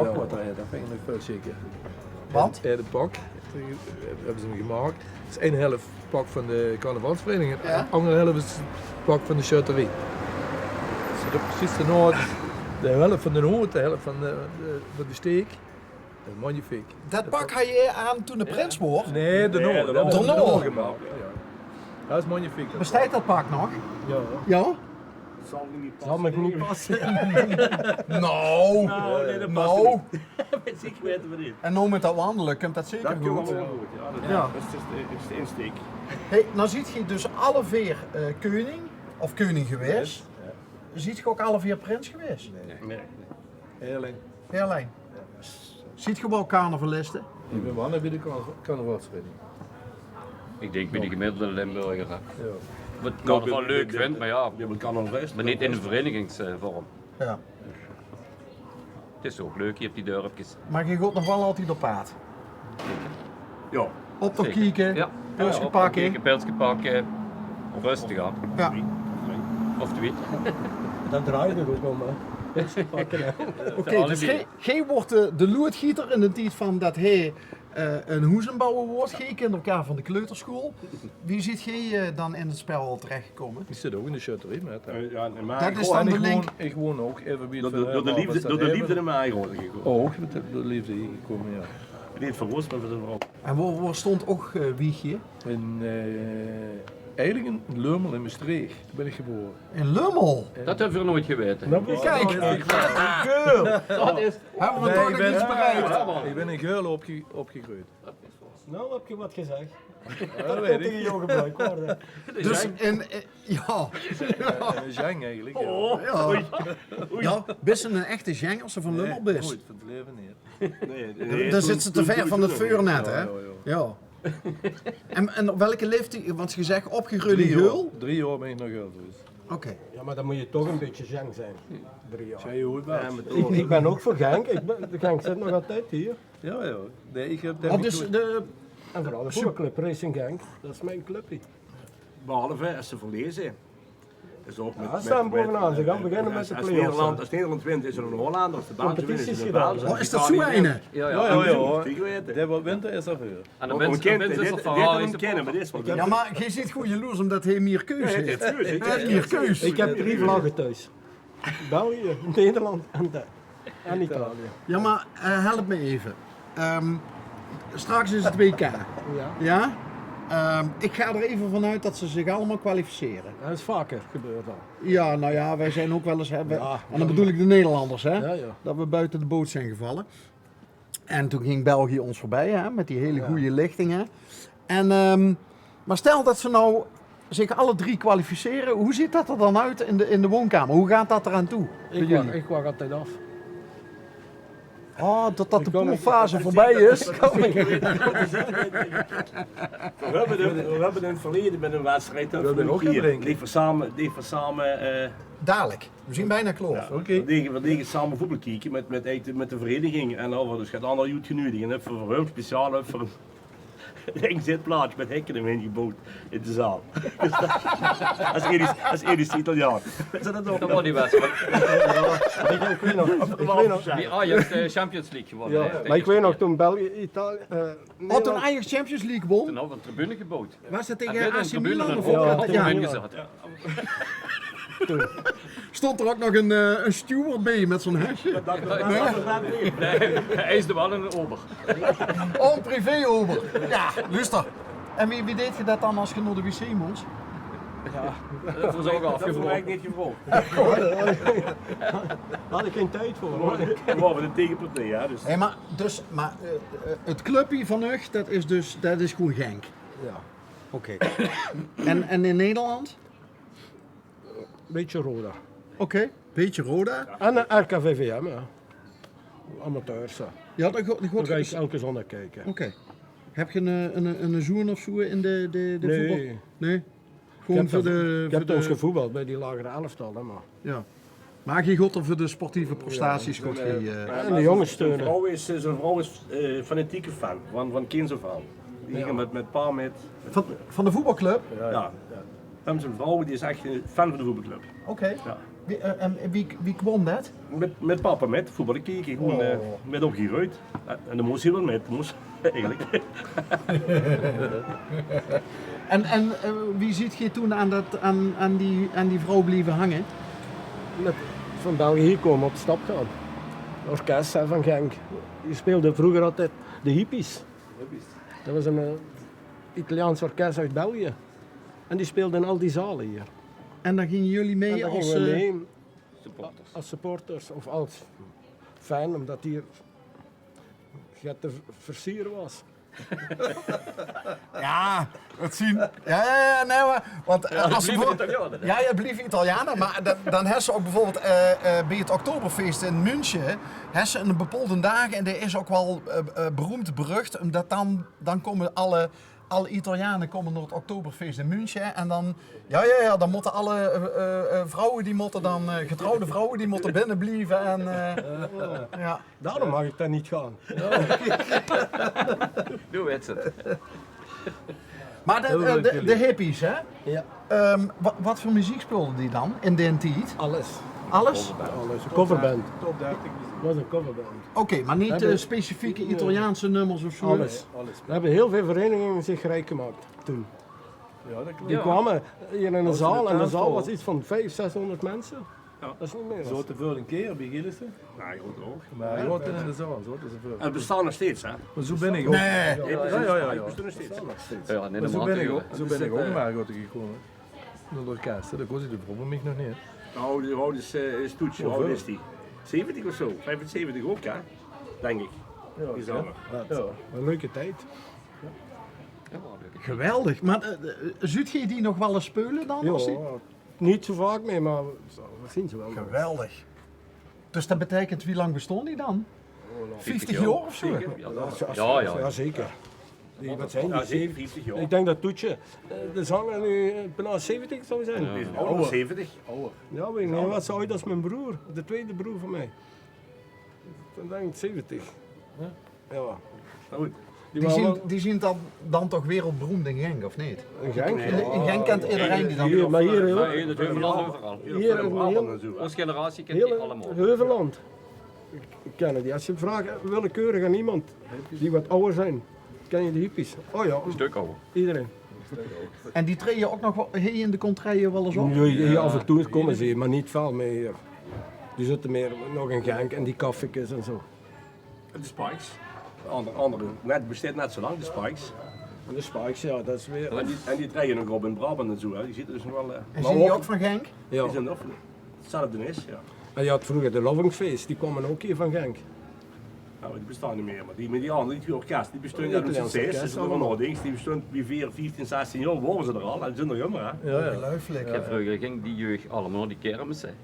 pak wat er is, dat vind ik nog veel chiquer. Want? De pak, hebben ze hem gemaakt. Het is één helft pak van de carnavalsvereniging, en de andere helft is het pak van de charterie. Dus dat is precies de helft van de noot, de helft van de steek. Dat is magnifiek. Dat pak had je aan toen de prins wordt? Nee, de noot. Dat de is noot. gemaakt. Ja. Dat is magnifiek. Bestaat dat pak nog? Ja. Ja? Zal me niet passen. Nou, Nee, dat past nou. niet. Zeker weten we dit. En nou met dat wandelen komt dat zeker Dat kunnen we goed. wel goed. Ja, Ja. dat is de insteek. Hey, nou ziet je dus alle vier koning, of koning geweest. Ziet je ook alle vier prins geweest? Nee. Eerlijk. Herlijn. Ziet je wel carnavalisten? Ik ben wanneer bij de carnavalsvereniging. Ik denk bij de gemiddelde Limburger. Ja. Wat ik carnaval leuk vind, maar ja, Je kan nog rest. maar niet in de verenigingsvorm. Ja. Het is ook leuk hier op die dorpjes. Maar je gaat nog wel altijd op paard. Ja. Op de Zeker. kieken, Ja. pilsje Ja, pakken. pilsje pakken, rustig aan. Ja. Of de wiet. Dat draait er ook om, hè. Oké, dus jij wordt de loodgieter in de tijd van dat hij een hoezenbouwer wordt. Jij kent elkaar van de kleuterschool. Wie ziet jij dan in het spel terechtgekomen? Ik zit ook in de charterie met hem. Ja, maar Dat is dan de link. Ik woon ook even bij door het de liefde, door de liefde naar mij geworden gekomen. Ook door de liefde hier gekomen, ja. Niet voor ons, maar voor de vrouw. En waar stond ook Wiegje? In eigenlijk in Leumel in Maastricht ben ik geboren. In Lummel. Dat hebben we nooit geweten. Kijk, Geul. Dat is... Hebben we toch nog iets bereikt? Ik ben in Geulen opgegroeid. Nou heb je wat gezegd. Ja, dat Dat weet tegen ik. jou gebruikt worden. Dus ja. Een zang eigenlijk. Ja. Ja. Ja, best een echte zang als ze van Lummel Nee, best. nooit van het leven niet. Nee, Dan zit ze te ver van het vuurnet, hè? Ja. Ja. En op welke leeftijd, want je zegt opgegroeid in 3 Geul? 3 jaar ben ik nog Geul geweest. Oké. Ja, maar dan moet je toch een beetje Genk zijn. 3 jaar. Jij je hoe het was? Ik ben ook voor Genk. De Genk zit nog altijd hier. Ja. Nee, ik heb Oh, dus de, En vooral de voetbalclub Racing Genk. Dat is mijn clubje. Behalve als ze verlezen. Dus ook met, Ja, staan bovenaan. Ze gaan beginnen met als- de als play-offs, Nederland, hè. als Nederland wint, is er een Hollander. Als de Belgen winnen, is Competities er een gedaan. Belgen. oh, is dat zo eine? Ja, Ja. Zeker weten. De wat winter is er veel. En de Om mensen kind, is dit het dit verhaal hem is de kennen, maar dit is wat. Ja, maar je ziet goed jaloers omdat hij meer keus het heeft. heeft keus, hè? Hij heeft meer keus. Ik heb 3 vlaggen thuis. België, Nederland en Italië. Ja, maar help me even. Straks is het WK. Ja. Ja? Ik ga er even vanuit dat ze zich allemaal kwalificeren. Dat is vaker gebeurd al. Ja, nou ja, wij zijn ook wel eens... Ja. En dan bedoel ik de Nederlanders, hè? Ja, ja. Dat we buiten de boot zijn gevallen. En toen ging België ons voorbij, hè? Met die hele goede lichtingen. En, maar stel dat ze nou zich alle 3 kwalificeren, hoe ziet dat er dan uit in de woonkamer? Hoe gaat dat eraan toe? bij jullie? Ik wacht altijd af. Oh, totdat de Ik kom- poolfase voorbij is. We hebben in het verleden met een wedstrijd We hebben ook hier. gedrinken. Die van samen Dadelijk. We zien bijna klopt. Oké. we liggen samen voetbal kijken met de vereniging. En dan dus gaat allemaal goed genudig. En even voor hun speciaal voor een zitplaats met hekken erin gebouwd in de zaal. Dus dat is Edis Italiaan. Is dat ook? Dat was die wedstrijd. Ik weet nog, Die Ajax de Champions League gewonnen. ja, hè, maar ik weet nog tegen toen België, Italië, Wat toen Ajax Champions League won, Toen hadden we een tribune gebouwd. was dat En tegen binnen AC een tribune Milan? een Of Ja, wat? ja, Ja. ingezet. Stond er ook nog een steward bij met zo'n hesje? Nee, hij is er wel een ober. Oh, een privé-ober. Ja, luister. En wie deed je dat dan als je naar de wc moest? Dat is ook Dat is afgevroren. eigenlijk niet gevraagd. Daar had ik geen tijd voor. hoor. We waren de tegenpartij, ja. Dus. Hey, maar het clubje van Ugg, dat is gewoon Genk. Ja, Oké. En in Nederland? beetje Roda. Oké. Beetje Roda? En RKVVM, ja. Amateurs, ja. Ja, dat Daar gaat... ga ik elke zondag kijken. Oké. Heb je een zoen of zo in de Nee. voetbal? Nee? Gewoon voor de... Ik heb voor ons de gevoetbald bij die lagere elftal, hè, maar. ja. Maar je gaat er voor de sportieve prestaties goed En de jongens steunen. Zijn vrouw is fanatieke fan van kinds af aan. Die ging met pa met. Van de voetbalclub? Ja. Hem zijn vrouw die is echt een fan van de voetbalclub. Oké. Ja. Wie kwam dat? Met papa, met voetballen kijken, gewoon met opgeruid. En de moest hier wel met, moest eigenlijk. En wie ziet je toen aan die vrouw blijven hangen? Van België komen op stap gaan. Orkest hè, van Genk. Die speelde vroeger altijd de hippies. Dat was een Italiaans orkest uit België. En die speelden in al die zalen hier. En dan gingen jullie mee En dan als... gingen we mee Supporters. als supporters of als fan, omdat hier te versieren was. Ja, het zien. Ja, nee, maar... Want, als ze Liever voor- Italianen, hè? Ja, je blijft Italianen, maar dan hebben ze ook bijvoorbeeld bij het Oktoberfeest in München, hebben ze een bepaalde dag en dat is ook wel beroemd berucht, omdat dan komen alle Italianen komen naar het Oktoberfeest in München en dan, dan moeten alle vrouwen, die moeten dan, getrouwde vrouwen, die moeten binnen blijven en ja. Daarom mag ik daar niet gaan. Nu weet het. Maar de hippies, hè? Ja. Wat voor muziek speelden die dan in die tijd? Alles. Alles? Alles. Een coverband. Top 30 Het was een coverband. Oké, maar niet Hebben- specifieke Italiaanse nummers of zo? Alles. Er hebben heel veel verenigingen zich rijk gemaakt toen. Ja, dat klopt. Die kwamen hier in een was zaal de en de tent zaal vol. was iets van 500, 600 mensen. Ja. Dat is niet meer. Zo te veel een keer bij Gillissen. Nee, goed ook. Maar je hoort in de zaal, zo te veel. Het bestaat nog steeds, hè? Maar zo ben ik ook. Nee. Ja. Het bestaat nog steeds. Ja, nee, Maar zo ben ik ook, ook. zo ben ik ook maar goed gekomen. Naar de orkest, dat kost de vroeg mij nog niet. Nou, hoe oud is Toetje? Hoe oud is die? 70 of zo? 75 ook, hè? Denk ik. Die zanger. Ja. Een leuke tijd. Geweldig. Maar ziet je die nog wel eens spelen dan? Ja, als die- niet zo vaak meer, maar we zien ze wel. Geweldig. Dus dat betekent, wie lang bestond die dan? 50 jaar of zo? Ja. Zeker. Wat zijn die? Ja, 70 jaar. Ik denk dat Toetje, de zanger, nu bijna 70 zou zijn. Die is ouder, 70. Ja, weet ik niet. Wat zo oud als mijn broer, de tweede broer van mij. Dan denk ik 70. Ja. Nou, Die zien dan toch wereldberoemd in Genk, of niet? Een Genk. In Genk kent iedereen die dan. Hier, maar hier heel, In het Heuveland overal. hier een heel, en zo. Onze generatie kent die heel allemaal. Heuveland. Ik ken die. Als je vraagt willekeurig aan iemand die wat ouder zijn, ken je de hippies? Oh ja, Een stuk ouder. iedereen. En die treden ook nog wel hier in de contraien wel eens op? Hier af en toe komen ze, maar niet veel meer hier. Die zitten meer nog in Genk en die kaffiekes en zo. De Spikes. Andere, bestaat net zo lang, de Spikes. En de Spikes, ja, dat is weer. En die treden nog op in Brabant en zo, hè. Die zitten dus nog wel... En zijn die ook van Genk? Ja. Die zijn nog hetzelfde is, ja. En je had vroeger de Lovingsfeest, die kwamen ook hier van Genk. Nou, die bestaan niet meer, maar die andere, die orkest, die bestond uit een Italiaans succes. orkest Dat is nog allemaal. een ding. Die bestond bij 4, 15, 16 jaar, waren ze er al. En die zijn er jammer, hè. Ja. Ongelooflijk. Ja, vroeger ging die jeugd allemaal naar die kermissen.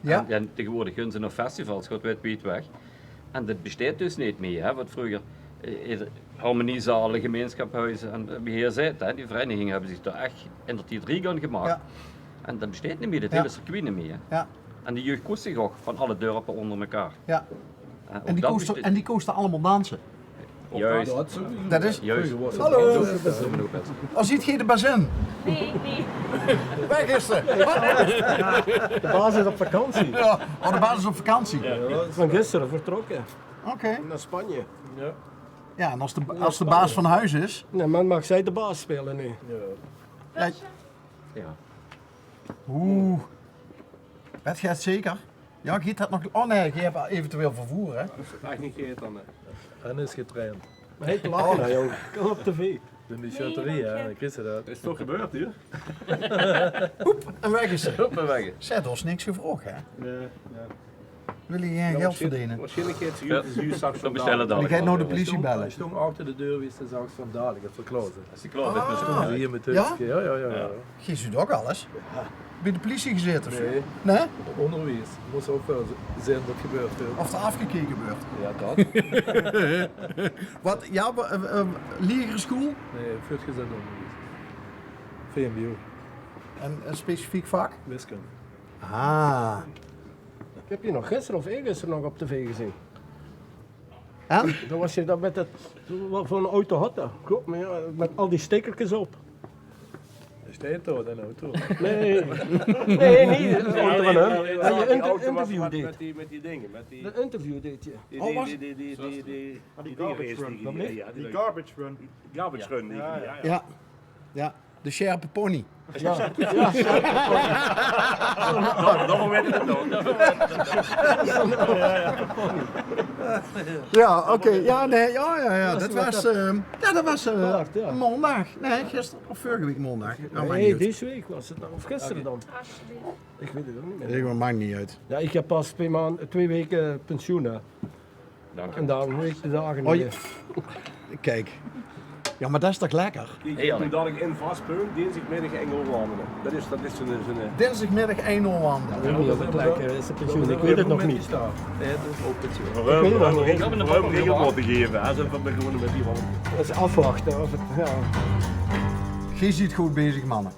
Ja? En tegenwoordig gaan ze naar festivals, gaat weet wie het weg. En dat bestaat dus niet meer, hè, wat vroeger harmoniezalen, gemeenschapshuizen en wie hier zit, hè, die verenigingen hebben zich daar echt in de tijd rigan gemaakt. Ja. En dat bestaat niet meer, dat Ja. hele circuit niet meer. Ja. En die jeugd koest zich ook van alle dorpen onder elkaar. Ja. Ook En dat die koesten allemaal dansen. Juist, Dat is... juist. Hallo. Dat is ook best. Als ziet geen de bazin. Nee. Weg is ze. De baas is op vakantie. Ja, oh, de baas is op vakantie. Van gisteren vertrokken Oké. naar Spanje. Ja, en als de baas van huis is... Nee, man mag zij de baas spelen nu. Ja, Ja. oeh. Het gaat zeker. Ja, Giet had nog... Oh nee, je hebt eventueel vervoer, hè? Echt niet gegeten dan, hè. En is getraind. Heet lachen, hè, jong. Kom op tv. In die chaterie, hè, dan kreeg ze dat. Dat is toch gebeurd, hier? En weg is ze. Op en weg. Zet ons niks gevraagd, hè? Wil je geen geld verdienen? Waarschijnlijk gaat ze Ja. hier straks Dan bestellen Die dan. gaat nou de politie bellen. Hij stond achter de deur, wist de zaak van dadelijk, het verklozen. Als die klaar is met Stonden ze hier met de Ja? ja. Geeft u ook alles? Bij de politie gezeten of zo? Nee, Nee? onderwijs. Moest ook wel zijn dat gebeurt. Of er afgekeken wordt? Ja, dat. Wat? Ja, lagere school? Nee, voortgezet onderwijs. VMBO, En een specifiek vak? wiskunde. Ah. Ik heb je nog gisteren of eergisteren nog op tv gezien. En? Dan was je dat met het, wat voor een auto had dat? Klopt, maar ja, met al die stickertjes op. Steekt door dan auto. Nee, nee, niet. De auto van hem. die En je auto was interview met deed. die dingen. Met die, De interview deed je. die garbage run. Die garbage run. Garbage run. Ja. De scherpe pony. Ja, Dat moment het nog. Ja, oké. Ja, nee, ja. Dat was Hard, ja. maandag. Nee, gisteren of vorige week maandag. Nou, maakt nee, niet uit. deze week was het dan. Of gisteren dan. Alsjeblieft. Ik weet het ook niet meer. Ik maakt niet uit. Ja, ik heb pas 2 weken pensioen. Hè. Dank je. En daarom weet ik de dagen Oh, niet. je- Kijk. Ja, maar dat is toch lekker? Toen dat ik in vastpunt, dinsdagmiddag ging wandelen. Dat is zo'n... Dinsdagmiddag 1-0 wandelen. Ik weet niet of het lekker is, de pensioen. Ik weet het nog niet. Nee, dat is ook pensioen. Ruim regelmaat te geven, hè. Zo van begonnen met die van... Dat is afwachten of het, ja. Gij ziet goed bezig, mannen.